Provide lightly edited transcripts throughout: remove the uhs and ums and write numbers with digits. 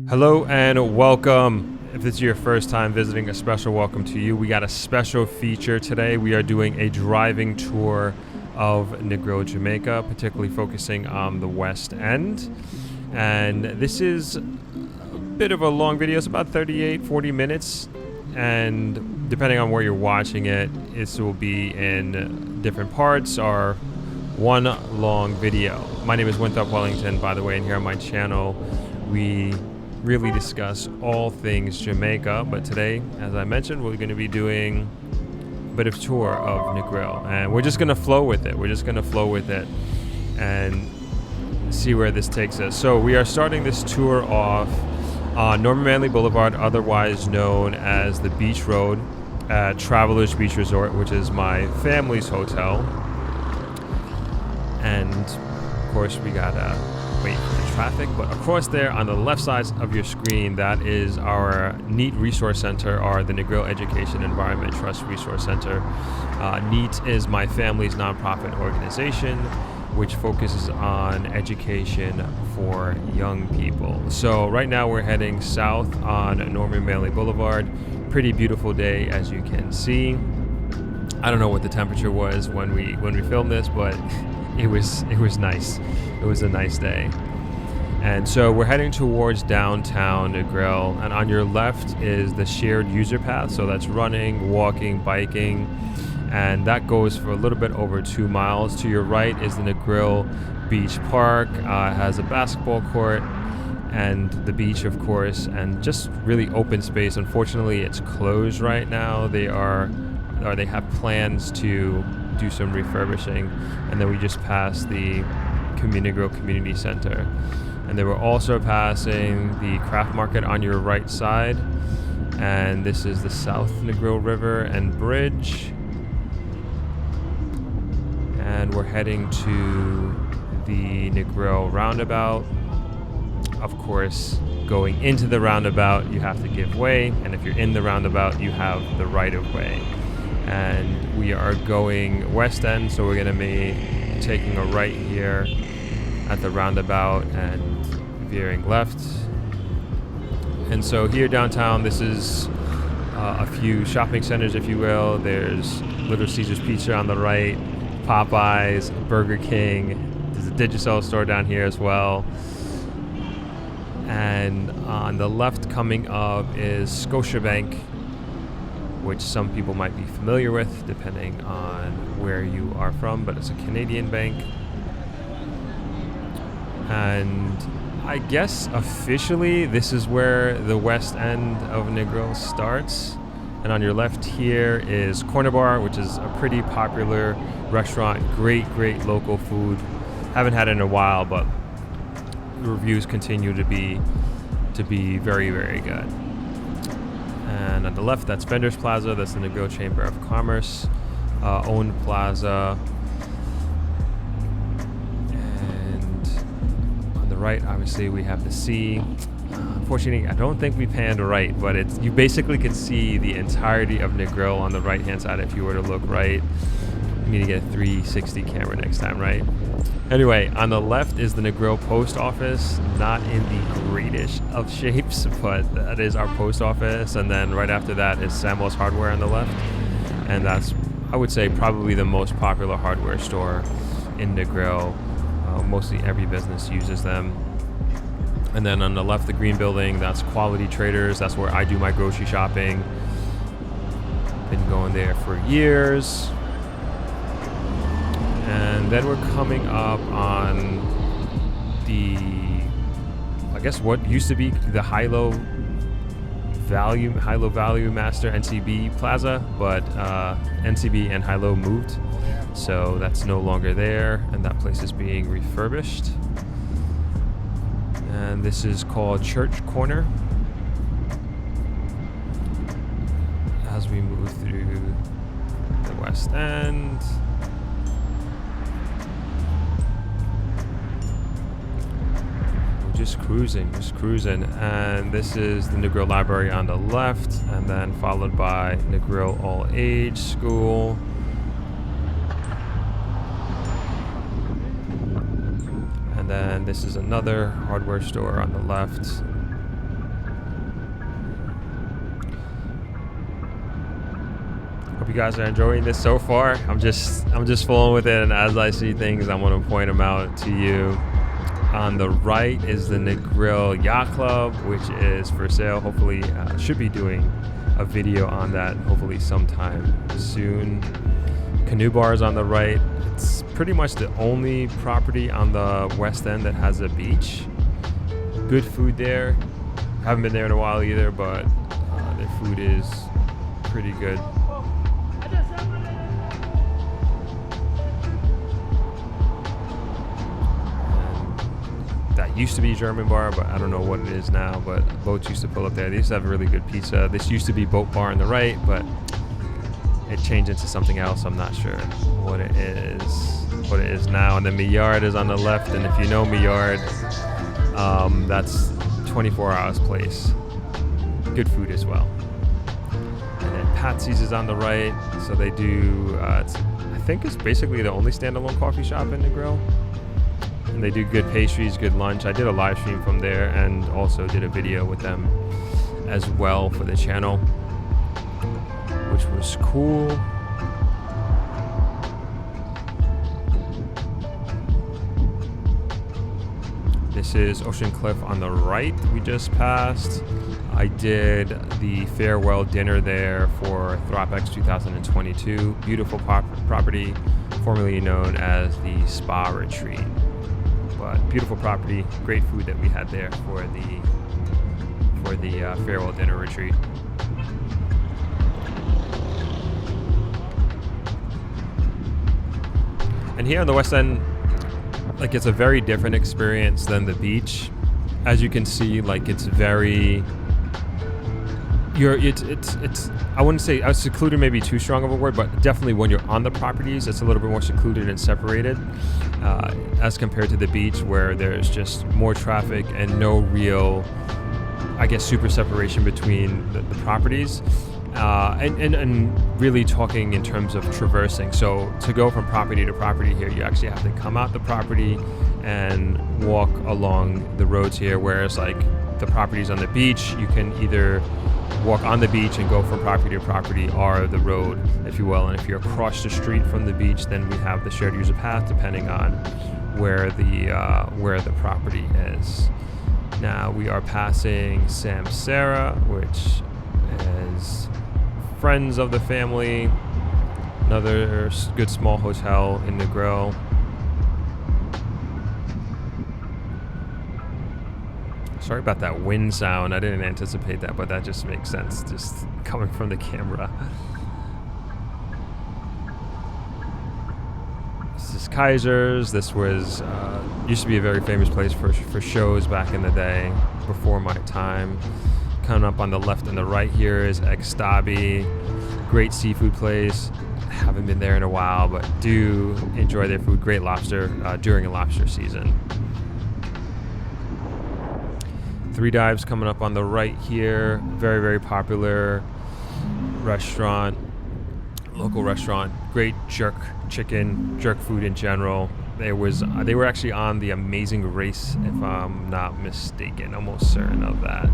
Hello and welcome. If this is your first time visiting, a special welcome to you. We got a special feature today. We are doing a driving tour of Negril, Jamaica, particularly focusing on the West End. And this is a bit of a long video. It's about 40 minutes. And depending on where you're watching it, this will be in different parts or one long video. My name is Winthrop Wellington, by the way, and here on my channel, we really discuss all things Jamaica, but today, as I mentioned, we're going to be doing a bit of tour of Negril, and we're just going to flow with it. We're just going to flow with it and see where this takes us. So we are starting this tour off on Norman Manley Boulevard, otherwise known as the Beach Road at Travelers Beach Resort, which is my family's hotel. And of course, we gotta wait for the traffic, but across there on the left side of your screen, that is our NEAT Resource Center, or the Negril Education Environment Trust Resource Center. NEAT is my family's nonprofit organization, which focuses on education for young people. So right now we're heading south on Norman Manley Boulevard. Pretty beautiful day, as you can see. I don't know what the temperature was when we filmed this, but it was nice. It was a nice day. And so we're heading towards downtown Negril, and on your left is the shared user path. So that's running, walking, biking, and that goes for a little bit over 2 miles. To your right is the Negril Beach Park. It has a basketball court and the beach, of course, and just really open space. Unfortunately, it's closed right now. They have plans to do some refurbishing, and then we just passed the Negril Community Center, and then we're also passing the craft market on your right side, and this is the South Negril River and Bridge, and we're heading to the Negril roundabout. Of course, going into the roundabout you have to give way, and if you're in the roundabout you have the right of way. And we are going west end, so we're going to be taking a right here at the roundabout and veering left. And so here downtown, this is a few shopping centers, if you will. There's Little Caesars Pizza on the right, Popeyes, Burger King. There's a Digicel store down here as well. And on the left coming up is Scotiabank, which some people might be familiar with depending on where you are from, but it's a Canadian bank. And I guess officially this is where the west end of Negril starts. And on your left here is Corner Bar, which is a pretty popular restaurant. Great local food. Haven't had it in a while, but the reviews continue to be very good. And on the left, that's Vendors Plaza. That's the Negril Chamber of Commerce owned plaza. And on the right, obviously, we have the sea. Unfortunately, I don't think we panned right, but you basically can see the entirety of Negril on the right-hand side if you were to look right. You need to get a 360 camera next time, right? Anyway, on the left is the Negril Post Office, not in the greatest of shapes, but that is our post office. And then right after that is Samuel's Hardware on the left. And that's, I would say, probably the most popular hardware store in Negril. Mostly every business uses them. And then on the left, the green building, that's Quality Traders. That's where I do my grocery shopping. Been going there for years. And then we're coming up on the, I guess what used to be the High-Low Value Master NCB Plaza, but NCB and High-Low moved, so that's no longer there, and that place is being refurbished. And this is called Church Corner. As we move through the West End. Just cruising, and this is the Negril Library on the left, and then followed by Negril All Age School. And then this is another hardware store on the left. Hope you guys are enjoying this so far. I'm just flowing with it, and as I see things, I want to point them out to you. On the right is the Negril Yacht Club, which is for sale. Hopefully, should be doing a video on that hopefully sometime soon. Canoe Bar is on the right. It's pretty much the only property on the west end that has a beach. Good food there. Haven't been there in a while either, but their food is pretty good. That used to be German bar, but I don't know what it is now, but boats used to pull up there. They used to have really good pizza. This used to be Boat Bar on the right, but it changed into something else. I'm not sure what it is now. And then Millard is on the left, and if you know Millard, that's 24 Hours Place. Good food as well. And then Patsy's is on the right, so they do, I think it's basically the only standalone coffee shop in Negril. And they do good pastries, good lunch. I did a live stream from there and also did a video with them as well for the channel, which was cool. This is Ocean Cliff on the right we just passed. I did the farewell dinner there for ThropX 2022. Beautiful property, formerly known as the Spa Retreat. But beautiful property, great food that we had there for the farewell dinner retreat. And here on the west end, like, it's a very different experience than the beach. As you can see, like, it's very, it's I wouldn't say secluded, maybe too strong of a word, but definitely when you're on the properties, it's a little bit more secluded and separated as compared to the beach, where there's just more traffic and no real, I guess, super separation between the properties. And really talking in terms of traversing. So to go from property to property here, you actually have to come out the property and walk along the roads here, whereas like the properties on the beach, you can either walk on the beach and go from property to property, or the road, if you will. And if you're across the street from the beach, then we have the shared user path, depending on where the property is. Now we are passing Samsara, which is friends of the family, another good small hotel in Negril. Sorry about that wind sound. I didn't anticipate that, but that just makes sense, just coming from the camera. This is Kaiser's. This was used to be a very famous place for shows back in the day, before my time. Coming up on the left and the right here is Ekstabi, great seafood place. Haven't been there in a while, but do enjoy their food. Great lobster during a lobster season. Three Dives coming up on the right here. Very, very popular restaurant, local restaurant. Great jerk chicken, jerk food in general. They were actually on the Amazing Race, if I'm not mistaken. Almost certain of that.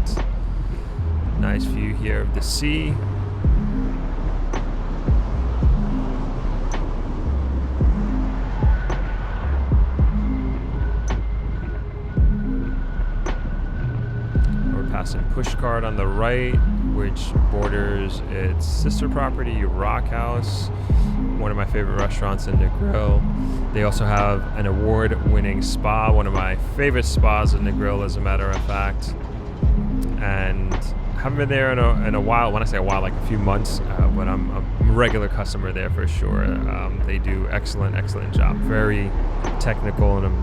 Nice view here of the sea. We're passing Pushcart on the right, which borders its sister property, Rock House, one of my favorite restaurants in Negril. They also have an award-winning spa, one of my favorite spas in Negril, as a matter of fact. And haven't been there in a while. When I say a while, like a few months, but I'm a regular customer there for sure. They do excellent job. Very technical, and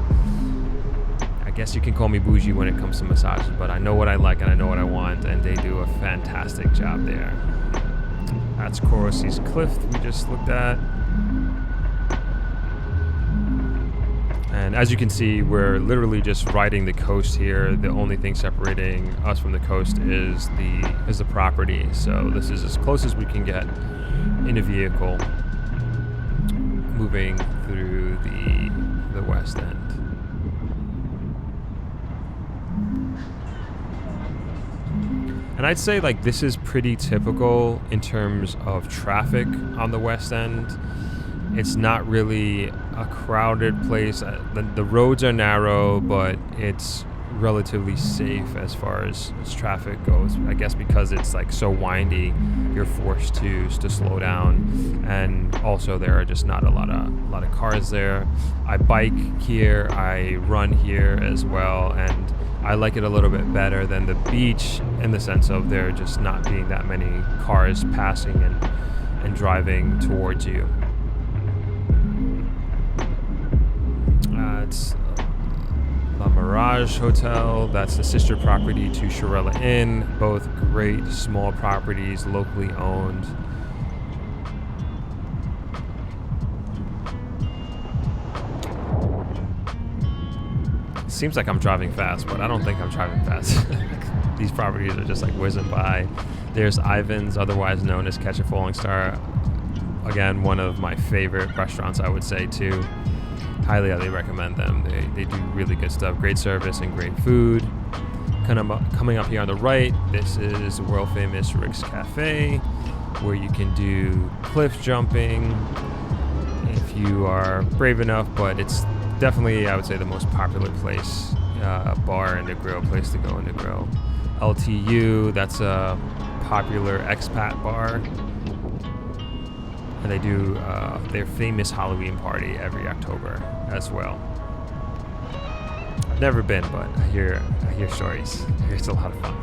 I guess you can call me bougie when it comes to massages, but I know what I like and I know what I want, and they do a fantastic job there. That's Corosi's Cliff we just looked at. And as you can see, we're literally just riding the coast here. The only thing separating us from the coast is the property. So this is as close as we can get in a vehicle moving through the west end. And I'd say like this is pretty typical in terms of traffic on the West End. It's not really a crowded place. The roads are narrow, but it's relatively safe as far as traffic goes. I guess because it's like so windy, you're forced to slow down, and also there are just not a lot of cars there. I bike here, I run here as well, and I like it a little bit better than the beach in the sense of there just not being that many cars passing and driving towards you. It's La Mirage Hotel. That's the sister property to Shirella Inn. Both great small properties, locally owned. Seems like I'm driving fast, but I don't think I'm driving fast. These properties are just like whizzing by. There's Ivan's, otherwise known as Catch a Falling Star. Again, one of my favorite restaurants, I would say, too. Highly recommend them. They do really good stuff. Great service and great food. Coming up here on the right, this is the world famous Rick's Cafe, where you can do cliff jumping if you are brave enough, but it's definitely, I would say, the most popular place, bar and a grill, place to go in the grill. LTU, that's a popular expat bar. And they do their famous Halloween party every October as well. I've never been, but I hear stories. I hear it's a lot of fun.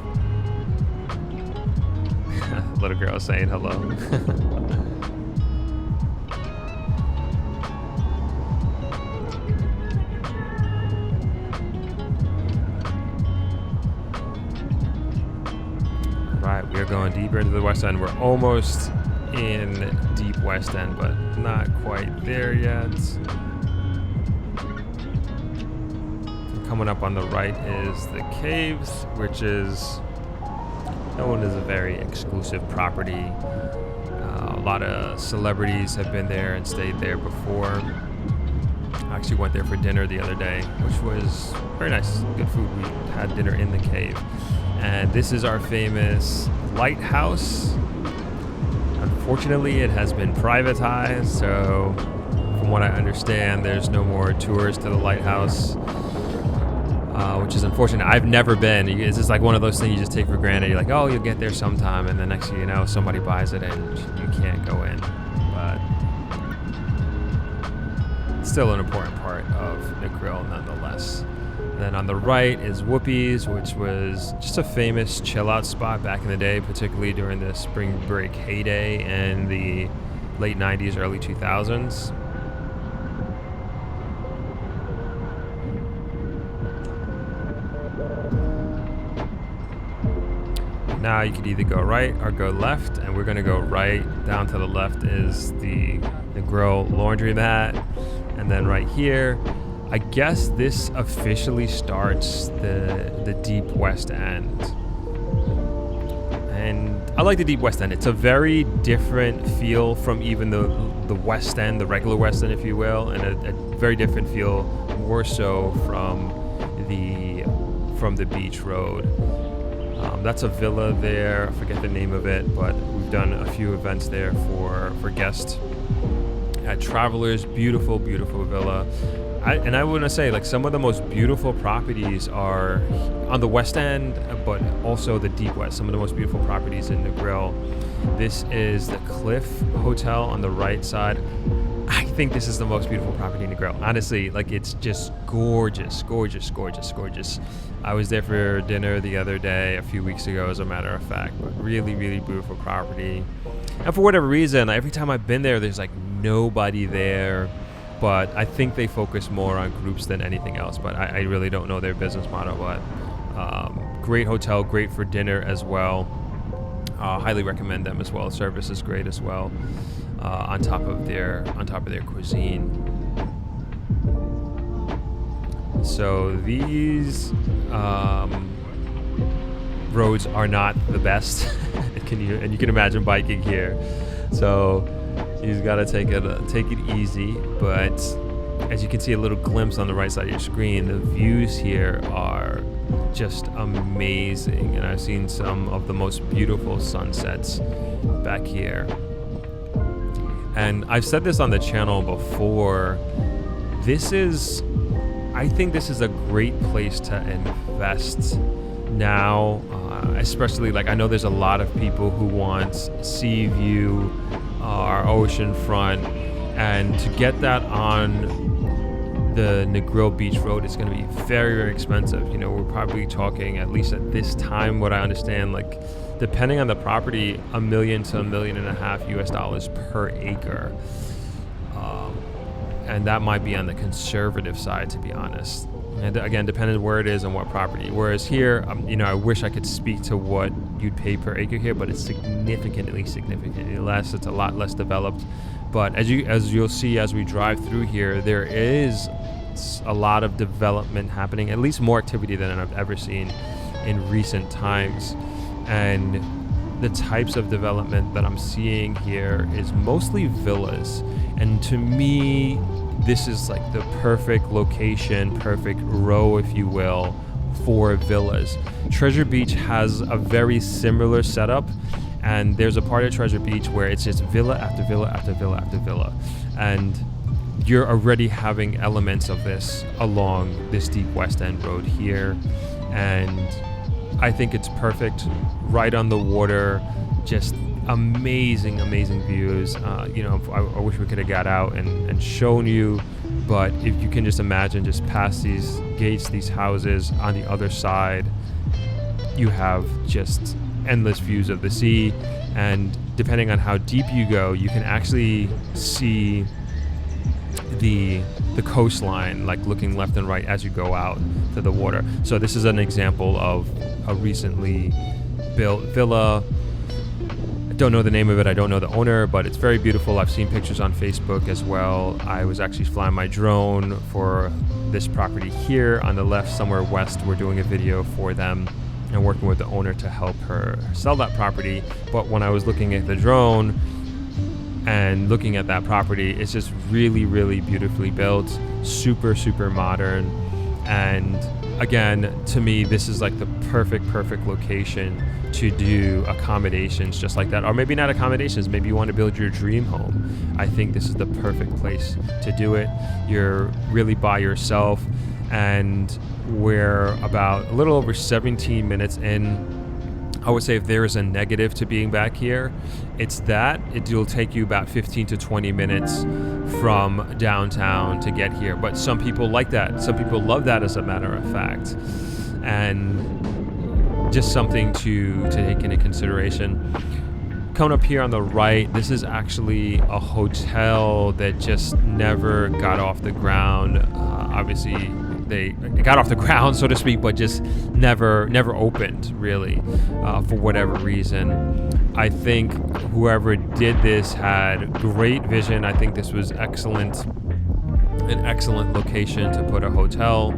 Little girl saying hello. Right, we are going deeper into the West End. We're almost in deep West End, but not quite there yet. Coming up on the right is the Caves, which is known as a very exclusive property. A lot of celebrities have been there and stayed there before. I actually went there for dinner the other day, which was very nice, good food. We had dinner in the Cave. And this is our famous lighthouse. Unfortunately, it has been privatized, so from what I understand, there's no more tours to the lighthouse, which is unfortunate. I've never been. It's just like one of those things you just take for granted. You're like, oh, you'll get there sometime, and the next thing you know, somebody buys it and you can't go in. But it's still an important part of Negril nonetheless. And then on the right is Whoopi's, which was just a famous chill-out spot back in the day, particularly during the spring break heyday in the late 90s, early 2000s. Now you could either go right or go left, and we're going to go right. Down to the left is the Negril laundromat, and then right here, I guess this officially starts the Deep West End. And I like the Deep West End. It's a very different feel from even the West End, the regular West End, if you will, and a very different feel, more so from the beach road. That's a villa there. I forget the name of it, but we've done a few events there for guests. At Travelers, beautiful, beautiful villa. I want to say, like, some of the most beautiful properties are on the West End, but also the Deep West. Some of the most beautiful properties in Negril. This is the Cliff Hotel on the right side. I think this is the most beautiful property in Negril. Honestly, like, it's just gorgeous, gorgeous, gorgeous, gorgeous. I was there for dinner the other day, a few weeks ago, as a matter of fact. But really, really beautiful property. And for whatever reason, every time I've been there, there's like nobody there. But I think they focus more on groups than anything else. But I really don't know their business model. But great hotel, great for dinner as well. Highly recommend them as well. Service is great as well. On top of their cuisine. So these roads are not the best. And you can imagine biking here. So you just gotta take it easy. But as you can see, a little glimpse on the right side of your screen, the views here are just amazing. And I've seen some of the most beautiful sunsets back here. And I've said this on the channel before. I think this is a great place to invest now, especially like I know there's a lot of people who want sea view or ocean front, and to get that on the Negril Beach Road is going to be very, very expensive. You know, we're probably talking, at least at this time, what I understand, like depending on the property, $1 million to $1.5 million US per acre. And that might be on the conservative side, to be honest. And again, depending on where it is and what property. Whereas here, you know, I wish I could speak to what you'd pay per acre here, but it's significantly less. It's a lot less developed. But as you'll see as we drive through here, there is a lot of development happening, at least more activity than I've ever seen in recent times. And the types of development that I'm seeing here is mostly villas. And to me, this is like the perfect location, perfect row, if you will, for villas. Treasure Beach has a very similar setup, and there's a part of Treasure Beach where it's just villa after villa after villa after villa. And you're already having elements of this along this deep West End road here. And I think it's perfect, right on the water, just amazing views. You know, I wish we could have got out and shown you, but if you can just imagine, just past these gates, these houses, on the other side, you have just endless views of the sea. And depending on how deep you go, you can actually see the coastline, like looking left and right as you go out to the water. So this is an example of a recently built villa. I don't know the name of it, I don't know the owner, but it's very beautiful. I've seen pictures on Facebook as well. I was actually flying my drone for this property here on the left, somewhere west. We're doing a video for them and working with the owner to help her sell that property. But when I was looking at the drone and looking at that property, it's just really beautifully built, super modern. And again, to me, this is like the perfect location to do accommodations just like that. Or maybe not accommodations, maybe you want to build your dream home. I think this is the perfect place to do it. You're really by yourself, and we're about a little over 17 minutes in. I would say if there is a negative to being back here, it's that it'll take you about 15 to 20 minutes from downtown to get here. But some people like that. Some people love that, as a matter of fact. And just something to take into consideration. Coming up here on the right, this is actually a hotel that just never got off the ground. Obviously, they got off the ground, so to speak, but just never opened, really, for whatever reason. I think whoever did this had great vision. I think this was an excellent location to put a hotel,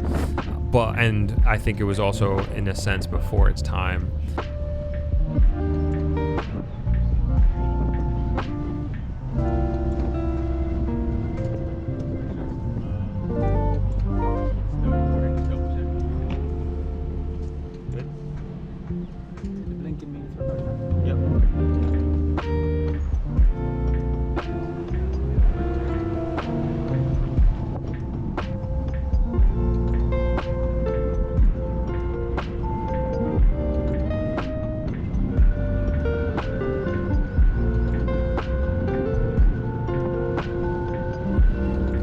and I think it was also, in a sense, before its time.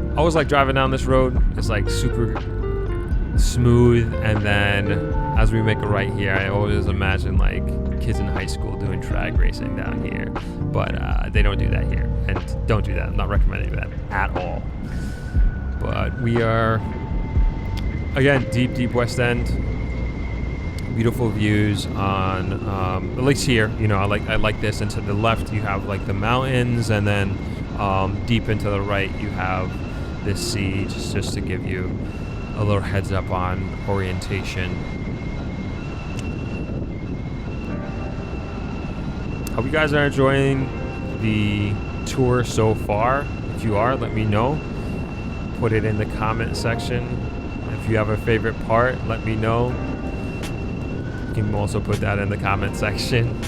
I always like driving down this road. It's like super smooth, and then as we make a right here, I always imagine like kids in high school doing drag racing down here, but they don't do that here, and don't do that. I'm not recommending that at all. But we are, again, deep West End. Beautiful views on, at least here, you know, I like this. And to the left you have like the mountains, and then deep into the right you have this sea, just to give you a little heads up on orientation. Hope you guys are enjoying the tour so far. If you are, let me know. Put it in the comment section. If you have a favorite part, let me know. You can also put that in the comment section.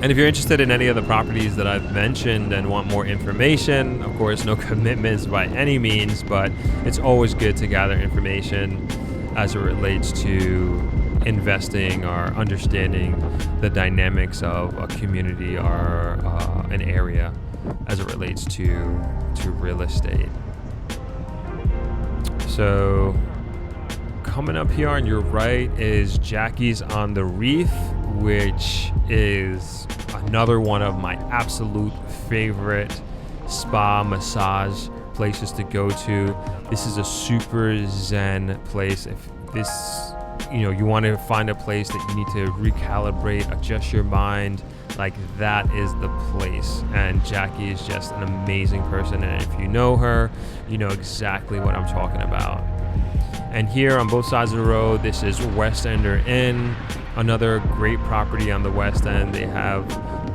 And if you're interested in any of the properties that I've mentioned and want more information, of course, no commitments by any means, but it's always good to gather information as it relates to investing or understanding the dynamics of a community or an area as it relates to real estate. So coming up here on your right is Jackie's on the Reef, which is another one of my absolute favorite spa massage places to go to. This is a super zen place. If this, you want to find a place that you need to recalibrate, adjust your mind, like that is the place. And Jackie is just an amazing person, and if you know her, you know exactly what I'm talking about. And here on both sides of the road, this is West Ender Inn, another great property on the West End. They have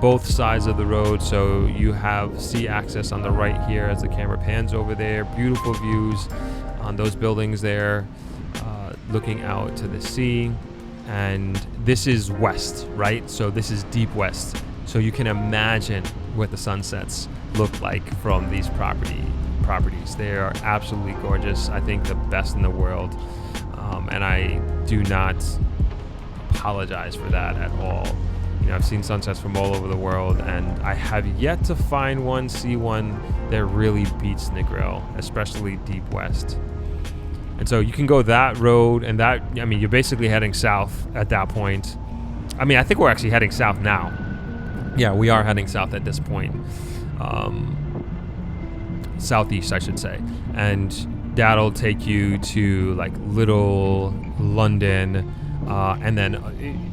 both sides of the road, so you have sea access on the right here as the camera pans over there. Beautiful views on those buildings there, looking out to the sea. And this is west, right? So this is deep west. So you can imagine what the sunsets look like from these properties. They are absolutely gorgeous. I think the best in the world. And I do not apologize for that at all. I've seen sunsets from all over the world, and I have yet to see one that really beats Negril, especially deep west. And so you can go that road, and you're basically heading south at that point. I think we're actually heading south now. Yeah, we are heading south at this point. Southeast, I should say. And that'll take you to like Little London. And then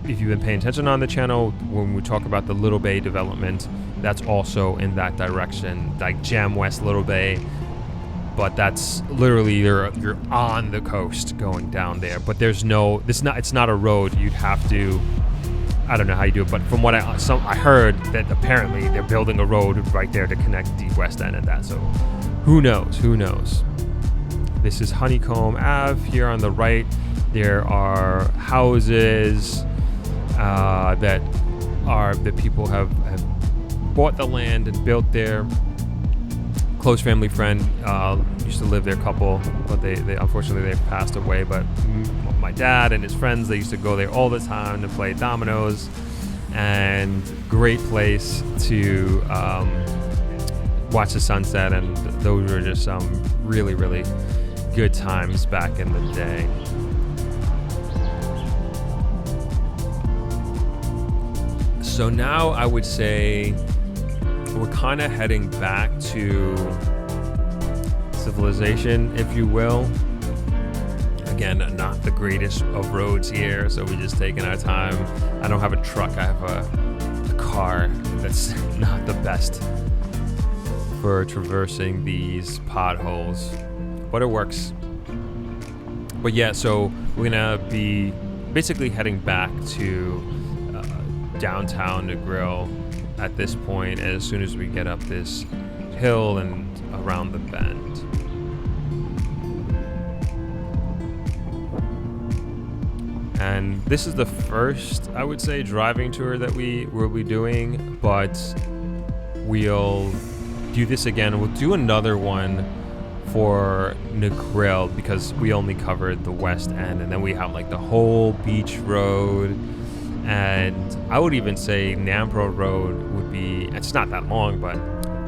if you've been paying attention on the channel, when we talk about the Little Bay development, that's also in that direction, like Jam West Little Bay. But that's literally you're on the coast going down there. But it's not a road. You'd have to, I don't know how you do it, but from what I heard that apparently they're building a road right there to connect Deep West End and that. So who knows? This is Honeycomb Ave. Here on the right, there are houses that people have bought the land and built there. Close family friend used to live there, couple, but they unfortunately they've passed away. But my dad and his friends, they used to go there all the time to play dominoes, and great place to watch the sunset. And those were just some really, really good times back in the day. So now I would say we're kind of heading back to civilization, if you will. Again, not the greatest of roads here, so we're just taking our time. I don't have a truck, I have a car that's not the best for traversing these potholes, but it works. But yeah, so we're gonna be basically heading back to downtown Negril at this point, as soon as we get up this hill and around the bend. And this is the first, I would say, driving tour that we will be doing, but we'll do this again. We'll do another one for Negril because we only covered the West End, and then we have like the whole beach road. And I would even say Nampro Road would be, it's not that long, but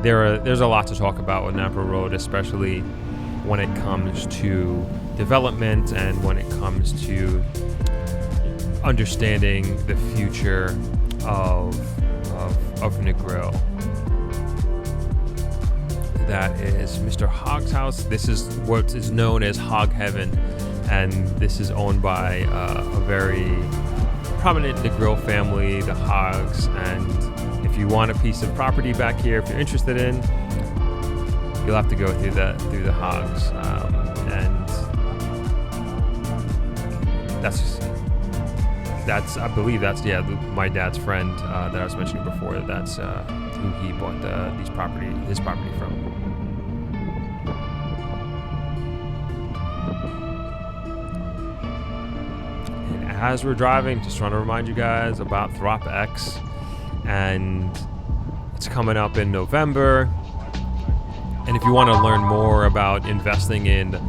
there's a lot to talk about with Nampro Road, especially when it comes to development and when it comes to understanding the future of Negril. That is Mr. Hogg's house. This is what is known as Hog Heaven, and this is owned by a very prominent Negril family, the Hoggs. And if you want a piece of property back here, if you're interested in, you'll have to go through the Hoggs, and that's I believe that's my dad's friend that I was mentioning before. That's who he bought his property from. as we're driving, just trying to remind you guys about ThropX, and it's coming up in November. And if you want to learn more about investing in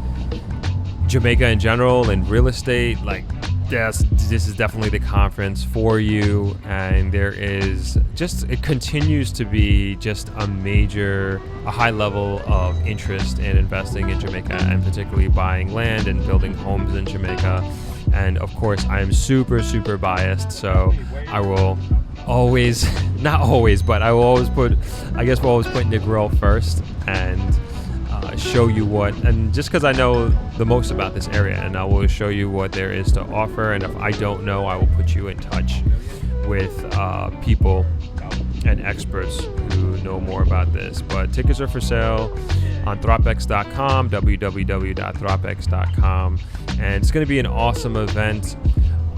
Jamaica in general and real estate, like, yes, this is definitely the conference for you. And it continues to be just a high level of interest in investing in Jamaica, and particularly buying land and building homes in Jamaica. And of course, I am super, super biased, so I will always, not always, but I will always put Negril first and show you and just because I know the most about this area, and I will show you what there is to offer. And if I don't know, I will put you in touch with people and experts who know more about this. But tickets are for sale on thropx.com, www.thropx.com, and it's going to be an awesome event.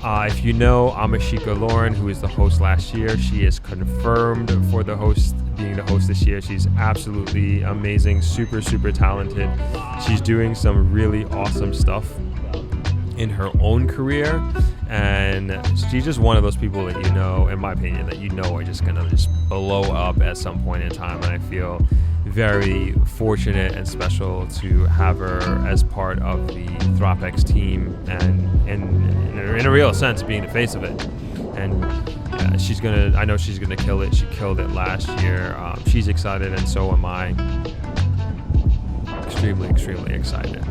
If you know Amashika Lauren, who is the host last year, she is confirmed for being the host this year. She's absolutely amazing, super, super talented. She's doing some really awesome stuff in her own career, and she's just one of those people that, you know, in my opinion, that you know are just gonna just blow up at some point in time. And I feel very fortunate and special to have her as part of the ThropX team, and in a real sense being the face of it. And I know she's gonna kill it. She killed it last year. She's excited, and so am I. Extremely, extremely excited.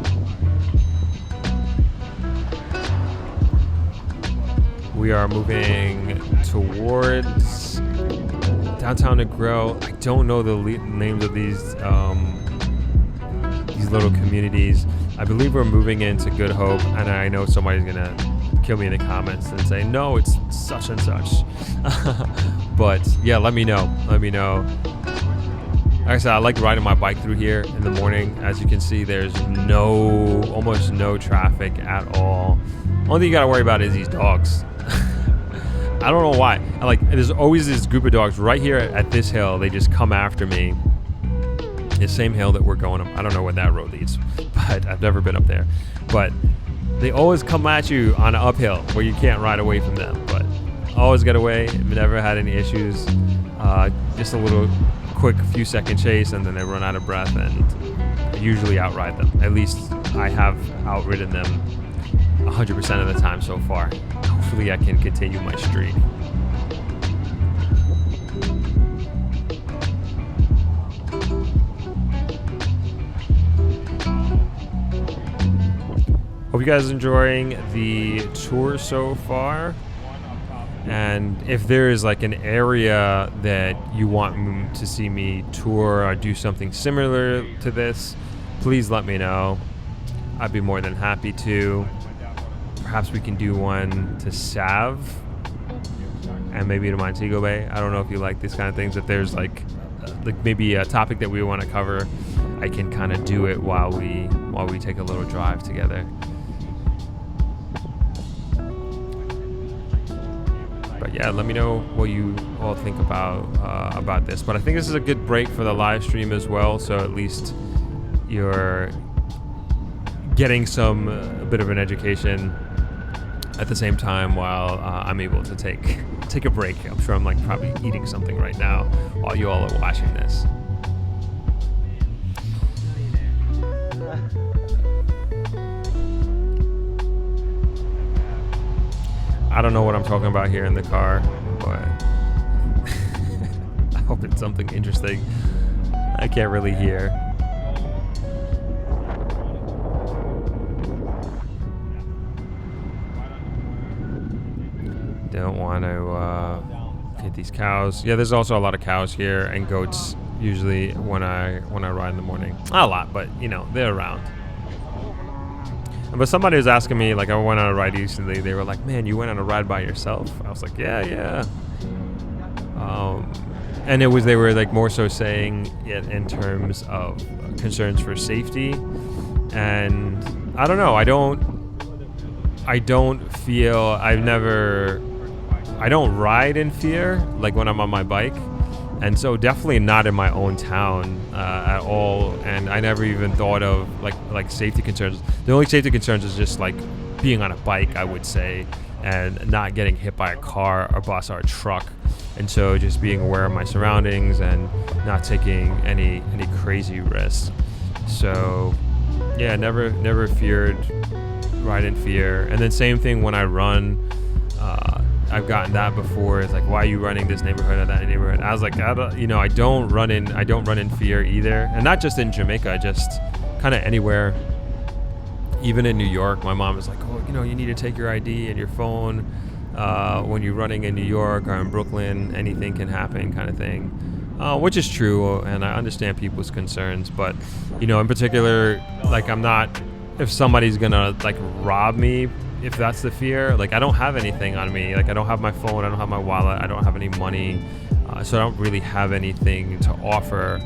We are moving towards downtown Negril. I don't know the names of these little communities. I believe we're moving into Good Hope, and I know somebody's gonna kill me in the comments and say, no, it's such and such. But yeah, let me know. Like I said, I like riding my bike through here in the morning. As you can see, there's almost no traffic at all. Only thing you gotta worry about is these dogs. I don't know why. There's always this group of dogs right here at this hill. They just come after me. The same hill that we're going up. I don't know where that road leads, but I've never been up there. But they always come at you on an uphill where you can't ride away from them. But always get away. Never had any issues. Just a little quick few second chase, and then they run out of breath, and I usually outride them. At least I have outridden them 100% of the time so far. Hopefully I can continue my streak. Hope you guys are enjoying the tour so far. And if there is like an area that you want to see me tour or do something similar to this, please let me know. I'd be more than happy to. Perhaps we can do one to Sav and maybe to Montego Bay. I don't know if you like these kind of things. If there's like maybe a topic that we want to cover, I can kind of do it while we take a little drive together. But yeah, let me know what you all think about this. But I think this is a good break for the live stream as well. So at least you're getting a bit of an education at the same time while I'm able to take a break. I'm sure I'm probably eating something right now while you all are watching this. I don't know what I'm talking about here in the car, but I hope it's something interesting. I can't really hear. Don't want to hit these cows. Yeah, there's also a lot of cows here and goats usually when I ride in the morning. Not a lot, but they're around. But somebody was asking me, I went on a ride recently. They were like, "Man, you went on a ride by yourself?" I was like, "Yeah." And they were more so saying it in terms of concerns for safety. And I don't know. I don't ride in fear when I'm on my bike. And so definitely not in my own town at all. And I never even thought of like safety concerns. The only safety concerns is just being on a bike, I would say. and not getting hit by a car or bus or a truck. And so just being aware of my surroundings and not taking any crazy risks. So yeah, never feared, ride in fear. And then same thing when I run. I've gotten that before. It's like, why are you running this neighborhood or that neighborhood? I was like, I don't run in fear either. And not just in Jamaica, just kind of anywhere. Even in New York, my mom was like, oh, you need to take your ID and your phone when you're running in New York or in Brooklyn. Anything can happen, kind of thing. Which is true, and I understand people's concerns. But in particular, like, I'm not. If somebody's gonna like rob me, if that's the fear, like, I don't have anything on me. Like, I don't have my phone, I don't have my wallet, I don't have any money, so I don't really have anything to offer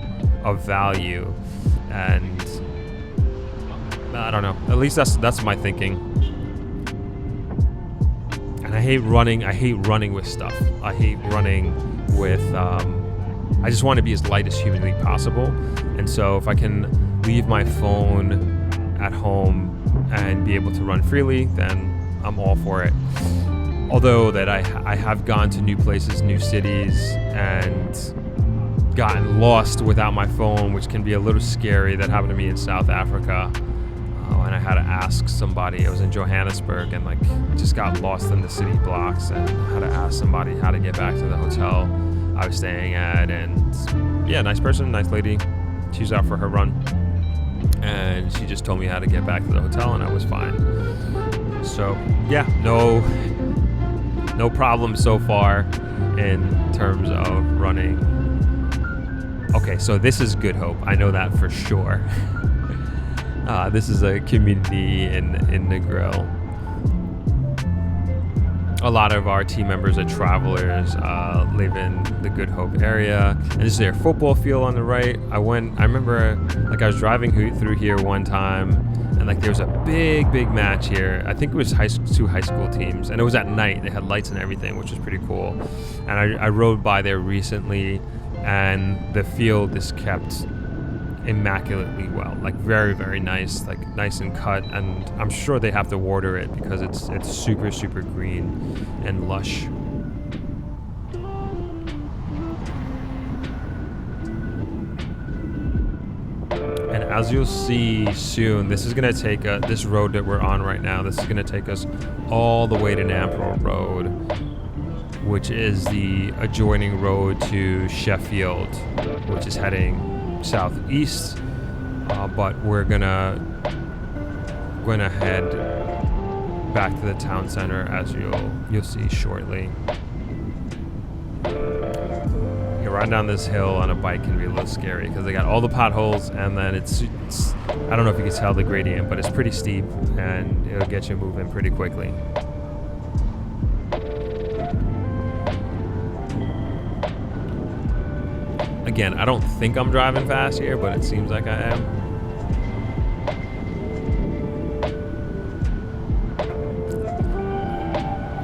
of value. And I don't know. At least that's my thinking. And I hate running with stuff. I hate running with. I just want to be as light as humanly possible. And so if I can leave my phone at home and be able to run freely, then I'm all for it. Although that I have gone to new places, new cities, and gotten lost without my phone, which can be a little scary. That happened to me in South Africa. And I had to ask somebody. I was in Johannesburg and just got lost in the city blocks and had to ask somebody how to get back to the hotel I was staying at. And yeah, nice person, nice lady. She was out for her run, and she just told me how to get back to the hotel, and I was fine. So yeah, no problem so far in terms of running. Okay, so this is Good Hope. I know that for sure. This is a community in Negril. A lot of our team members are travelers, live in the Good Hope area. And this is their football field on the right. I remember I was driving through here one time, and there was a big match here. I think it was two high school teams, and it was at night. They had lights and everything, which was pretty cool. And I rode by there recently, and the field is kept immaculately well, very, very nice, nice and cut, and I'm sure they have to water it because it's super green and lush. And as you'll see soon, this is gonna take this road that we're on right now, this is gonna take us all the way to Nampro Road, which is the adjoining road to Sheffield, which is heading southeast, but we're gonna head back to the town center, as you'll see shortly. Riding down this hill on a bike can be a little scary because they got all the potholes, and then it's I don't know if you can tell the gradient, but it's pretty steep and it'll get you moving pretty quickly. Again, I don't think I'm driving fast here, but it seems like I am.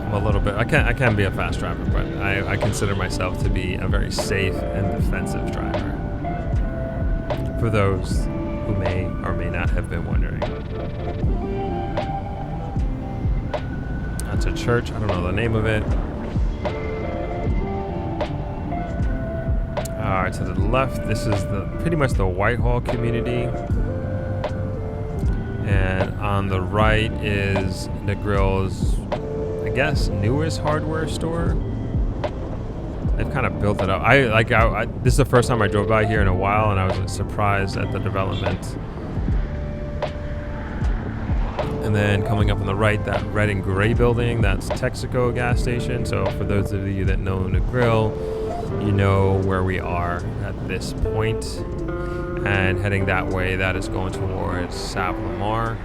I'm a little bit, I can be a fast driver, but I consider myself to be a very safe and defensive driver. For those who may or may not have been wondering. That's a church, I don't know the name of it. Alright, to the left, this is pretty much the Whitehall community. And on the right is Negril's, I guess, newest hardware store. They've kind of built it up. This is the first time I drove by here in a while, and I was surprised at the development. And then coming up on the right, that red and gray building, that's Texaco gas station. So for those of you that know Negril, you know where we are at this point. And heading that way, that is going towards South Lamar.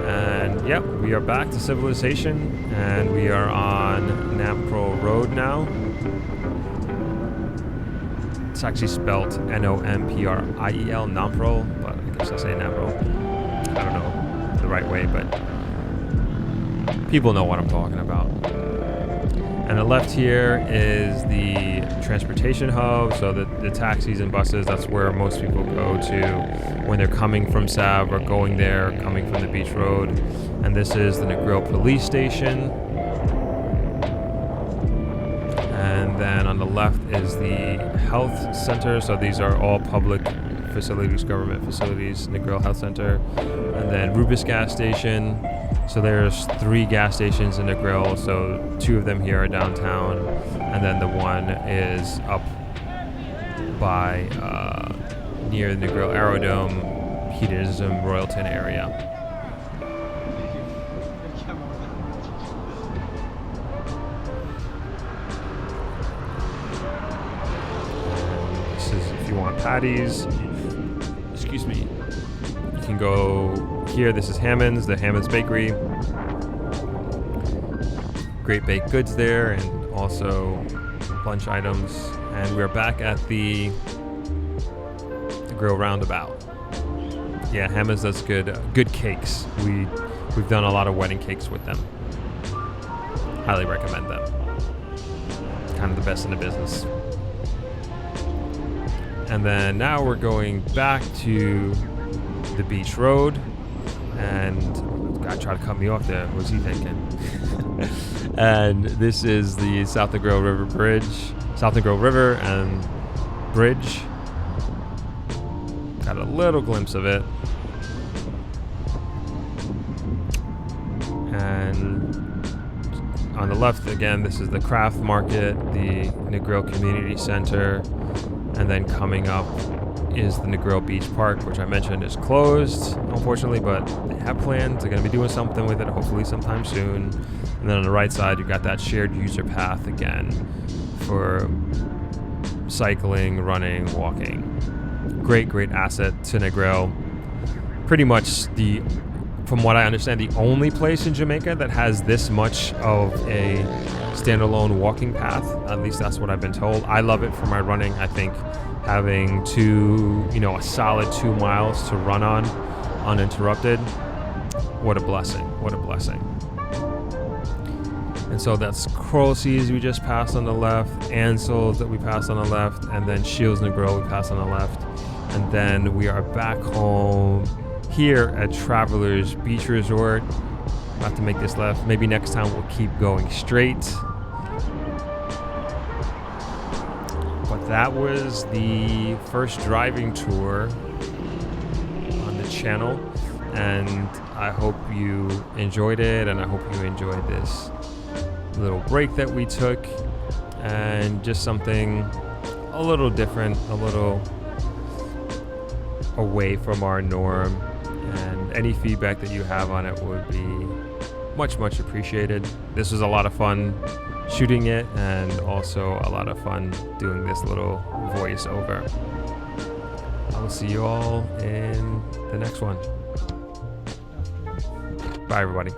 And yep, we are back to civilization, and we are on Nampro Road now. It's actually spelled Nompriel, Nampro, but I guess I say Nampro. I don't know the right way, but people know what I'm talking about. And the left here is the transportation hub, so the taxis and buses, that's where most people go to when they're coming from Sav or going there, coming from the beach road. And this is the Negril police station. And then on the left is the health center, so these are all public facilities, government facilities, Negril Health Center. And then Rubis gas station. So there's 3 gas stations in Negril, so 2 of them here are downtown, and then the one is up by near the Negril Aerodrome, Hedonism, Royalton area. And this is if you want patties. Excuse me. You can go here. This is Hammond's, the Hammond's Bakery. Great baked goods there, and also lunch items. And we're back at the Grill Roundabout. Yeah, Hammond's does good cakes. We've done a lot of wedding cakes with them. Highly recommend them. Kind of the best in the business. And then now we're going back to the beach road. And guy tried to cut me off there. What was he thinking? And this is the South Negril River Bridge, South Negril River and Bridge. Got a little glimpse of it. And on the left again, this is the craft market, the Negril Community Center, and then coming up is the Negril Beach Park, which I mentioned is closed, unfortunately, but they have plans. They're going to be doing something with it, hopefully sometime soon. And then on the right side, you've got that shared user path again for cycling, running, walking. Great asset to Negril. Pretty much from what I understand, the only place in Jamaica that has this much of a standalone walking path. At least that's what I've been told. I love it for my running. I think having a solid 2 miles to run on uninterrupted, what a blessing. And so that's Coral Seas we just passed on the left, Ansels that we passed on the left, and then Shields Negril we passed on the left. And then we are back home here at Travelers Beach Resort. We'll have to make this left. Maybe next time we'll keep going straight. But that was the first driving tour on the channel, and I hope you enjoyed it, and I hope you enjoyed this little break that we took, and just something a little different, a little away from our norm. And any feedback that you have on it would be much appreciated. This was a lot of fun shooting it, and also a lot of fun doing this little voiceover. I will see you all in the next one. Bye, everybody.